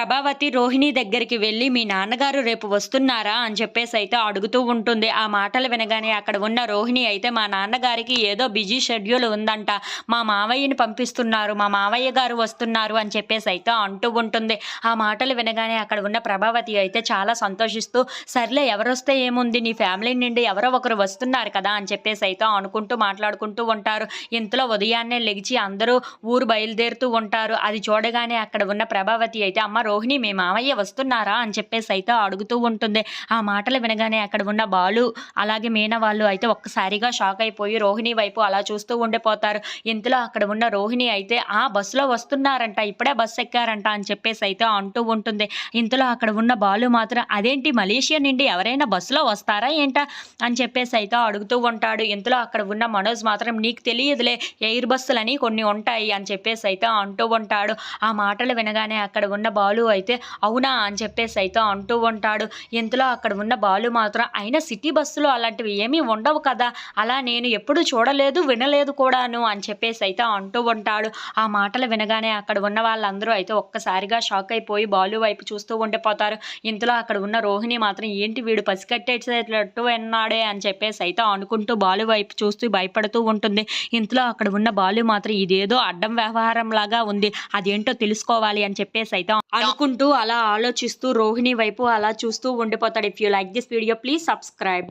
ప్రభావతి రోహిణి దగ్గరికి వెళ్ళి మీ నాన్నగారు రేపు వస్తున్నారా అని చెప్పేసి అయితే అడుగుతూ ఉంటుంది. ఆ మాటలు వినగానే అక్కడ ఉన్న రోహిణి అయితే మా నాన్నగారికి ఏదో బిజీ షెడ్యూల్ ఉందంట, మా మావయ్యని పంపిస్తున్నారు, మా మావయ్య గారు వస్తున్నారు అని చెప్పేసి అయితే అంటూ ఉంటుంది. ఆ మాటలు వినగానే అక్కడ ఉన్న ప్రభావతి అయితే చాలా సంతోషిస్తూ సర్లే ఎవరొస్తే ఏముంది, నీ ఫ్యామిలీ నుండి ఎవరో ఒకరు వస్తున్నారు కదా అని చెప్పేసి అయితే అనుకుంటూ మాట్లాడుకుంటూ ఉంటారు. ఇంతలో ఉదయాన్నే లెగిచి అందరూ ఊరు బయలుదేరుతూ ఉంటారు. అది చూడగానే అక్కడ ఉన్న ప్రభావతి అయితే అమ్మ రోహిణి మీ మామయ్య వస్తున్నారా అని చెప్పేసి అయితే అడుగుతూ ఉంటుంది. ఆ మాటలు వినగానే అక్కడ ఉన్న బాలు అలాగే మీనా వాళ్ళు అయితే ఒక్కసారిగా షాక్ అయిపోయి రోహిణి వైపు అలా చూస్తూ ఉండిపోతారు. ఇంతలో అక్కడ ఉన్న రోహిణి అయితే ఆ బస్సులో వస్తున్నారంట, ఇప్పుడే బస్సు ఎక్కారంట అని చెప్పేసి అయితే అంటూ ఉంటుంది. ఇంతలో అక్కడ ఉన్న బాలు మాత్రం అదేంటి మలేషియా నుండి ఎవరైనా బస్సులో వస్తారా ఏంటా అని చెప్పేసి అయితే అడుగుతూ ఉంటాడు. ఇంతలో అక్కడ ఉన్న మనోజ్ మాత్రం నీకు తెలియదులే, ఎయిర్ బస్సులని కొన్ని ఉంటాయి అని చెప్పేసి అయితే అంటూ ఉంటాడు. ఆ మాటలు వినగానే అక్కడ ఉన్న బాలు అయితే అవునా అని చెప్పేసి అయితే అంటూ ఉంటాడు. ఇంతలో అక్కడ ఉన్న బాలు మాత్రం అయినా సిటీ బస్సులో అలాంటివి ఏమీ ఉండవు కదా, అలా నేను ఎప్పుడు చూడలేదు వినలేదు కూడాను అని చెప్పేసి అయితే అంటూ ఉంటాడు. ఆ మాటలు వినగానే అక్కడ ఉన్న వాళ్ళందరూ అయితే ఒక్కసారిగా షాక్ అయిపోయి బాలు వైపు చూస్తూ ఉండిపోతారు. ఇంతలో అక్కడ ఉన్న రోహిణి మాత్రం ఏంటి వీడు పసికట్టేసేటట్టు విన్నాడే అని చెప్పేసి అయితే అనుకుంటూ బాలు వైపు చూస్తూ భయపడుతూ ఉంటుంది. ఇంతలో అక్కడ ఉన్న బాలు మాత్రం ఇదేదో అడ్డం వ్యవహారం లాగా ఉంది, అదేంటో తెలుసుకోవాలి అని చెప్పేసి అయితే అనుకుంటూ అలా ఆలోచిస్తూ రోహిణి వైపు అలా చూస్తూ ఉండిపోతాడు. If you like this video please subscribe.